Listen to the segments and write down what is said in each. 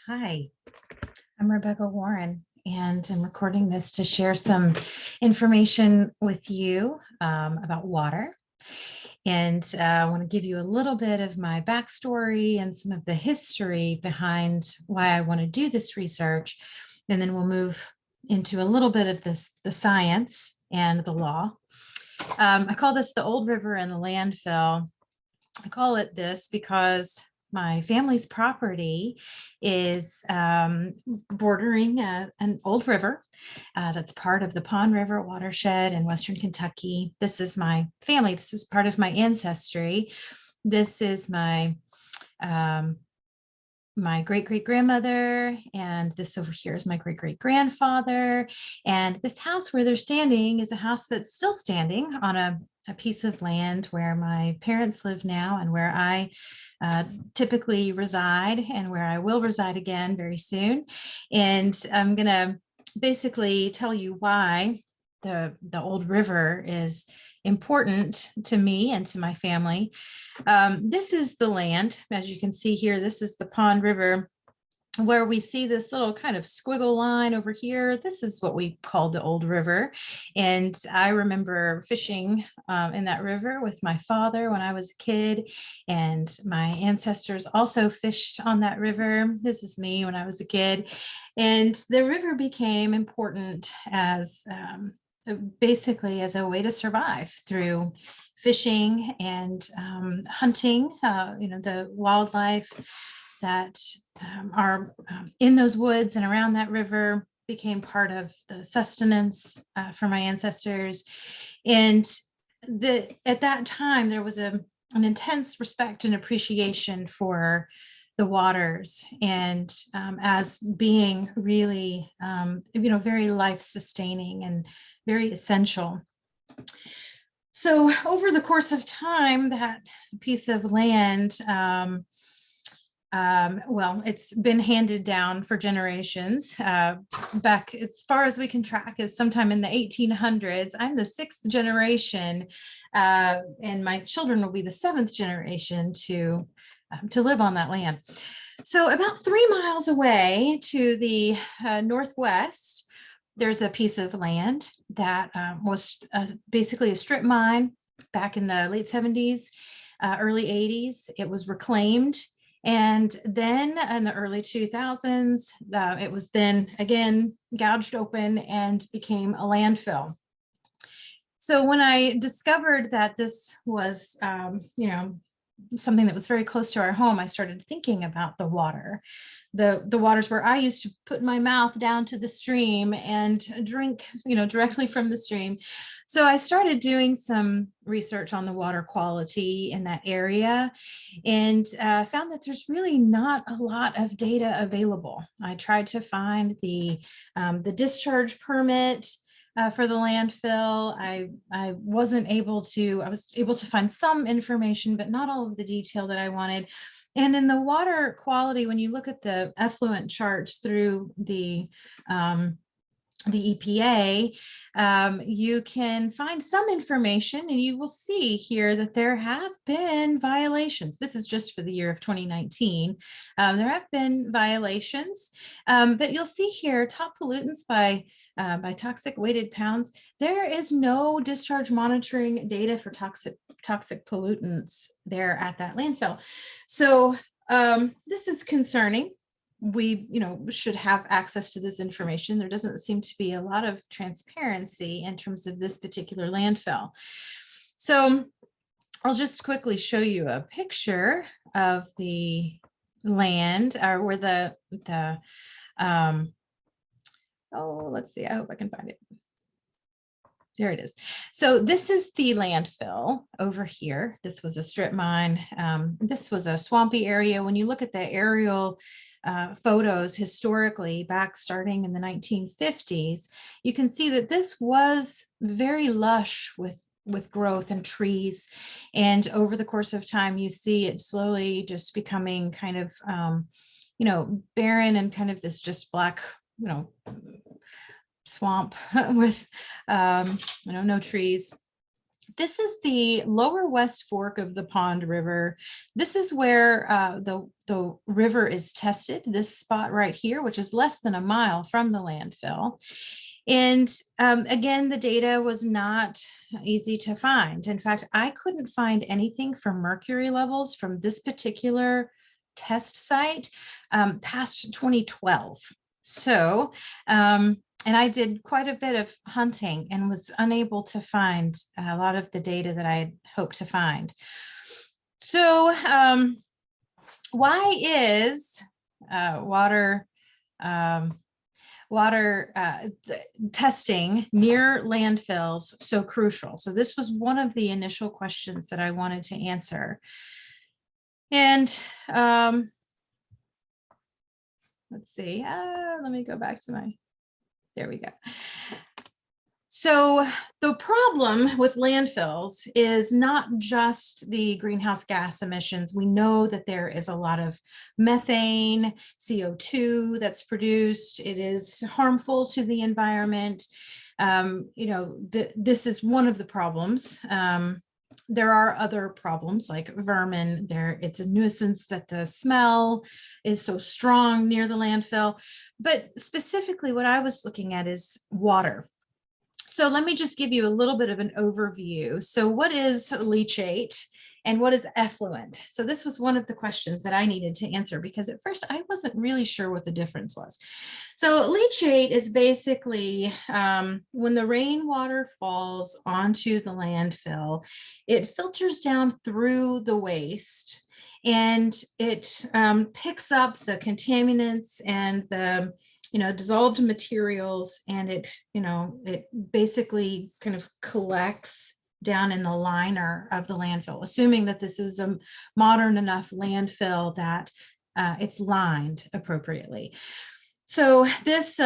Hi, I'm Rebecca Warren, and I'm recording this to share some information with you about water. And I want to give you a little bit of my backstory and some of the history behind why I want to do this research. And then we'll move into a little bit of the science and the law. I call this the Old River and the Landfill. I call it this because my family's property is bordering an old river that's part of the Pond River watershed in Western Kentucky. This is my family. This is part of my ancestry. This is um, my great-great-grandmother, and this over here is my great-great-grandfather. And this house where they're standing is a house that's still standing on a piece of land where my parents live now and where I typically reside and where I will reside again very soon. And I'm going to basically tell you why the old river is important to me and to my family. This is the land, as you can see here. This is the Pond River, where we see this little kind of squiggle line over here. This is what we call the Old River. And I remember fishing in that river with my father when I was a kid, and my ancestors also fished on that river. This is me when I was a kid. And the river became important as basically as a way to survive through fishing and hunting, the wildlife that are in those woods and around that river became part of the sustenance for my ancestors. And at that time, there was an intense respect and appreciation for the waters and as being really, very life-sustaining and very essential. So over the course of time, that piece of land, it's been handed down for generations. Back as far as we can track is sometime in the 1800s. I'm the sixth generation, and my children will be the seventh generation to live on that land. So about 3 miles away to the northwest, there's a piece of land that was basically a strip mine back in the late 70s, early 80s. It was reclaimed. And then in the early 2000s, it was then again gouged open and became a landfill. So when I discovered that this was, something that was very close to our home, I started thinking about the water, the waters where I used to put my mouth down to the stream and drink, directly from the stream. So I started doing some research on the water quality in that area and found that there's really not a lot of data available. I tried to find the discharge permit for the landfill. I wasn't able to, I was able to find some information, but not all of the detail that I wanted. And in the water quality, when you look at the effluent charts through the EPA, you can find some information, and you will see here that there have been violations. This is just for the year of 2019. There have been violations, but you'll see here top pollutants by toxic weighted pounds. There is no discharge monitoring data for toxic pollutants there at that landfill. So this is concerning. We should have access to this information. There doesn't seem to be a lot of transparency in terms of this particular landfill. So I'll just quickly show you a picture of the land, or where let's see, I hope I can find it. There it is. So this is the landfill over here. This was a strip mine. This was a swampy area. When you look at the aerial photos historically, back starting in the 1950s, you can see that this was very lush with growth and trees. And over the course of time, you see it slowly just becoming kind of, barren and kind of this just black, swamp with, no trees. This is the lower West Fork of the Pond River. This is where the river is tested, this spot right here, which is less than a mile from the landfill. And again, the data was not easy to find. In fact, I couldn't find anything for mercury levels from this particular test site past 2012. So, and I did quite a bit of hunting and was unable to find a lot of the data that I had hoped to find. So why is water testing near landfills so crucial? So this was one of the initial questions that I wanted to answer. And let's see, let me go back to there we go. So the problem with landfills is not just the greenhouse gas emissions. We know that there is a lot of methane, CO2 that's produced. It is harmful to the environment. This is one of the problems. There are other problems like vermin. It's a nuisance that the smell is so strong near the landfill. But specifically what I was looking at is water. So let me just give you a little bit of an overview. So what is leachate and what is effluent? So this was one of the questions that I needed to answer because at first I wasn't really sure what the difference was. So leachate is basically when the rainwater falls onto the landfill, it filters down through the waste and it picks up the contaminants and the dissolved materials, and it basically kind of collects down in the liner of the landfill, assuming that this is a modern enough landfill that it's lined appropriately. So this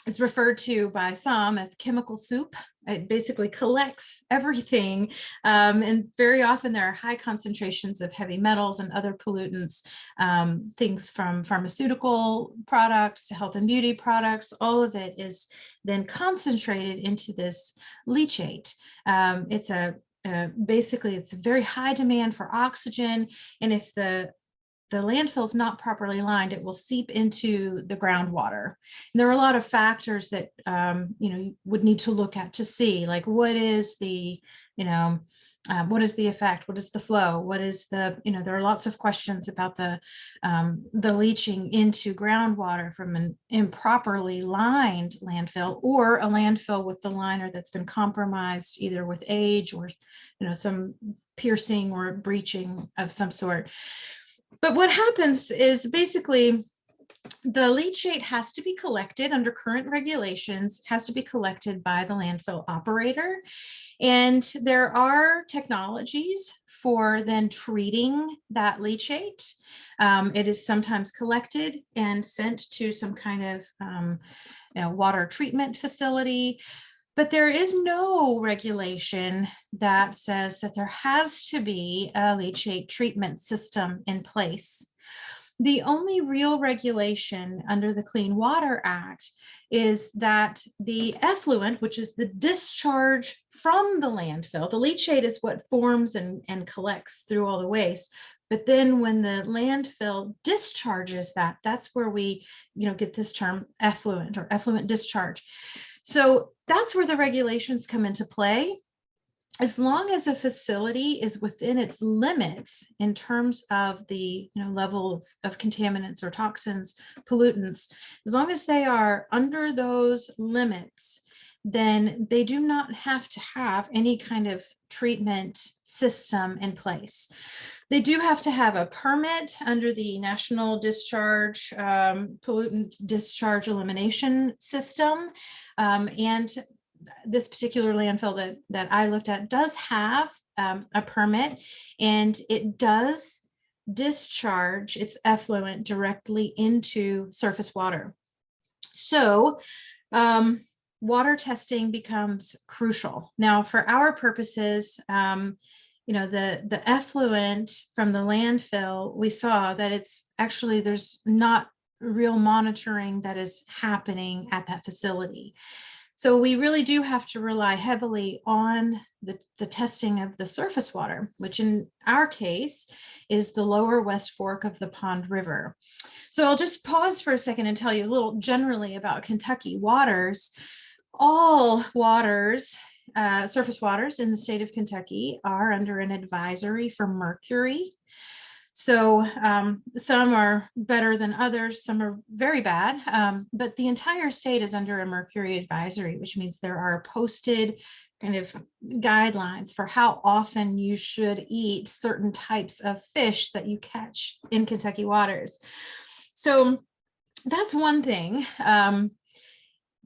is referred to by some as chemical soup. It basically collects everything. And very often there are high concentrations of heavy metals and other pollutants, things from pharmaceutical products to health and beauty products. All of it is then concentrated into this leachate. Basically, it's a very high demand for oxygen. And if the landfill is not properly lined, it will seep into the groundwater. And there are a lot of factors that you would need to look at to see, like what is the effect, what is the flow, what is the there are lots of questions about the leaching into groundwater from an improperly lined landfill or a landfill with the liner that's been compromised either with age or some piercing or breaching of some sort. But what happens is basically the leachate has to be collected under current regulations, has to be collected by the landfill operator. And there are technologies for then treating that leachate. It is sometimes collected and sent to some kind of water treatment facility. But there is no regulation that says that there has to be a leachate treatment system in place. The only real regulation under the Clean Water Act is that the effluent, which is the discharge from the landfill, the leachate is what forms and collects through all the waste. But then when the landfill discharges that, that's where we get this term effluent or effluent discharge. So that's where the regulations come into play. As long as a facility is within its limits in terms of the level of contaminants or toxins, pollutants, as long as they are under those limits, then they do not have to have any kind of treatment system in place. They do have to have a permit under the National Discharge Pollutant Discharge Elimination System. And this particular landfill that I looked at does have a permit, and it does discharge its effluent directly into surface water. So water testing becomes crucial. Now, for our purposes, the effluent from the landfill, we saw that it's actually, there's not real monitoring that is happening at that facility. So we really do have to rely heavily on the testing of the surface water, which in our case is the lower West Fork of the Pond River. So I'll just pause for a second and tell you a little generally about Kentucky waters. All waters, surface waters in the state of Kentucky are under an advisory for mercury. So some are better than others, some are very bad, but the entire state is under a mercury advisory, which means there are posted kind of guidelines for how often you should eat certain types of fish that you catch in Kentucky waters. So that's one thing.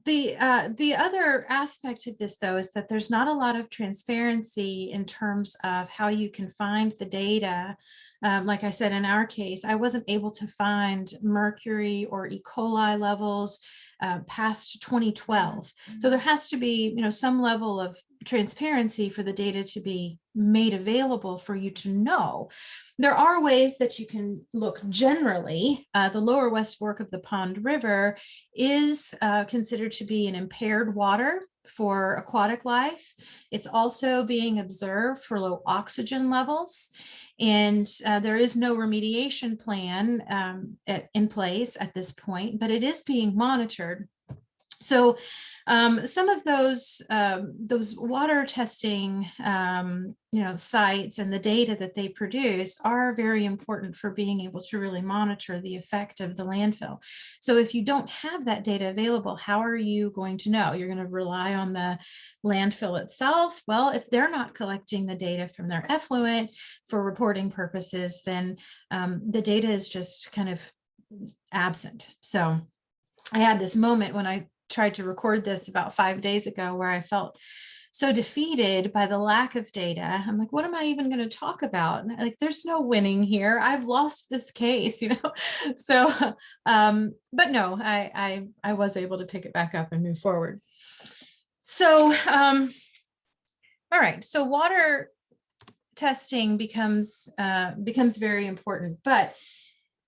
The other aspect of this, though, is that there's not a lot of transparency in terms of how you can find the data. Like I said, in our case, I wasn't able to find mercury or E. coli levels past 2012. So there has to be, some level of transparency for the data to be made available for you to know. There are ways that you can look generally. The lower West Fork of the Pond River is considered to be an impaired water for aquatic life. It's also being observed for low oxygen levels. And there is no remediation plan in place at this point, but it is being monitored. So some of those water testing sites and the data that they produce are very important for being able to really monitor the effect of the landfill. So if you don't have that data available, how are you going to know? You're going to rely on the landfill itself. Well, if they're not collecting the data from their effluent for reporting purposes, then the data is just kind of absent. So I had this moment when I tried to record this about 5 days ago where I felt so defeated by the lack of data. I'm like, what am I even going to talk about? And like, there's no winning here. I've lost this case, So, but no, I was able to pick it back up and move forward. So, all right. So water testing becomes very important. But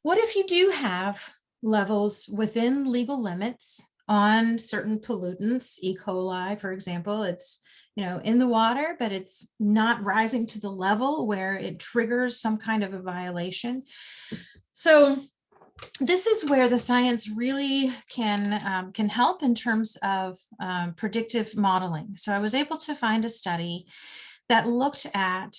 what if you do have levels within legal limits on certain pollutants? E. coli, for example, it's in the water, but it's not rising to the level where it triggers some kind of a violation. So this is where the science really can help in terms of predictive modeling. So I was able to find a study that looked at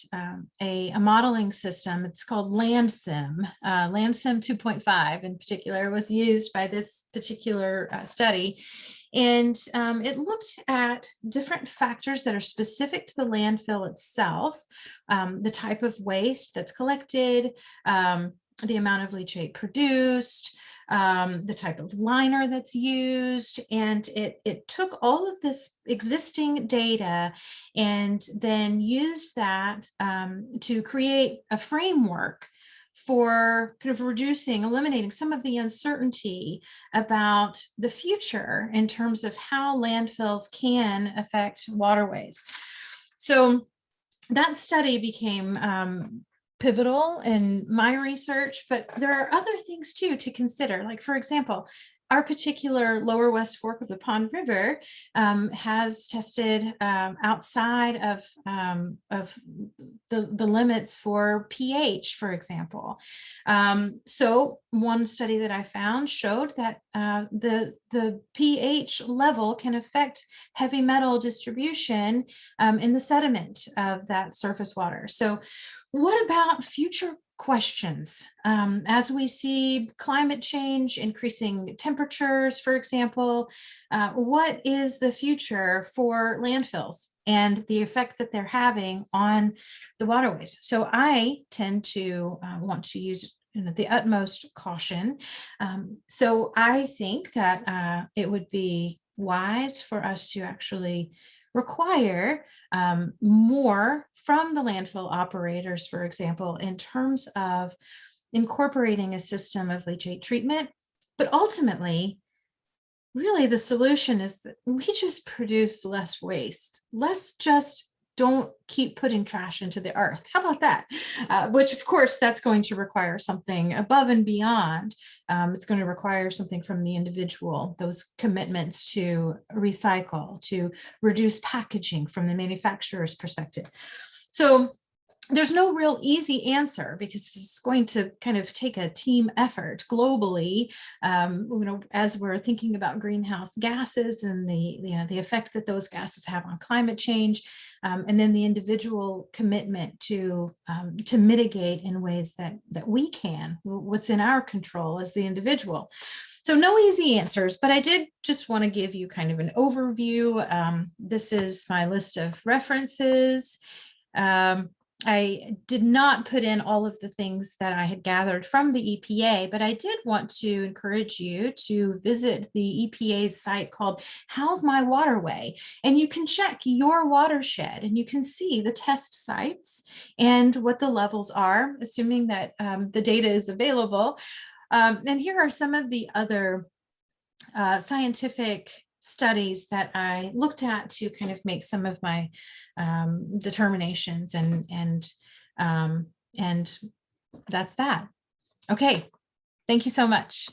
a modeling system. It's called LandSim. LandSim 2.5 in particular was used by this particular study. And it looked at different factors that are specific to the landfill itself, the type of waste that's collected, the amount of leachate produced, the type of liner that's used, and it took all of this existing data and then used that to create a framework for kind of eliminating some of the uncertainty about the future in terms of how landfills can affect waterways. So that study became pivotal in my research, but there are other things too to consider. Like, for example, our particular lower West Fork of the Pond River has tested outside of the limits for pH, for example. So one study that I found showed that the pH level can affect heavy metal distribution in the sediment of that surface water. So what about future questions? As we see climate change, increasing temperatures, for example, what is the future for landfills and the effect that they're having on the waterways? So I tend to want to use the utmost caution. So I think that it would be wise for us to actually require more from the landfill operators, for example, in terms of incorporating a system of leachate treatment. But ultimately, really the solution is that we just produce less waste. Let's just don't keep putting trash into the earth. How about that? Which, of course, that's going to require something above and beyond. It's going to require something from the individual, those commitments to recycle, to reduce packaging from the manufacturer's perspective. So there's no real easy answer, because this is going to kind of take a team effort globally, as we're thinking about greenhouse gases and the effect that those gases have on climate change, and then the individual commitment to mitigate in ways that we can, what's in our control as the individual. So no easy answers, but I did just want to give you kind of an overview. This is my list of references. I did not put in all of the things that I had gathered from the EPA, but I did want to encourage you to visit the EPA's site called How's My Waterway? And you can check your watershed and you can see the test sites and what the levels are, assuming that the data is available. And here are some of the other scientific studies that I looked at to kind of make some of my determinations, and that's that. Okay, thank you so much.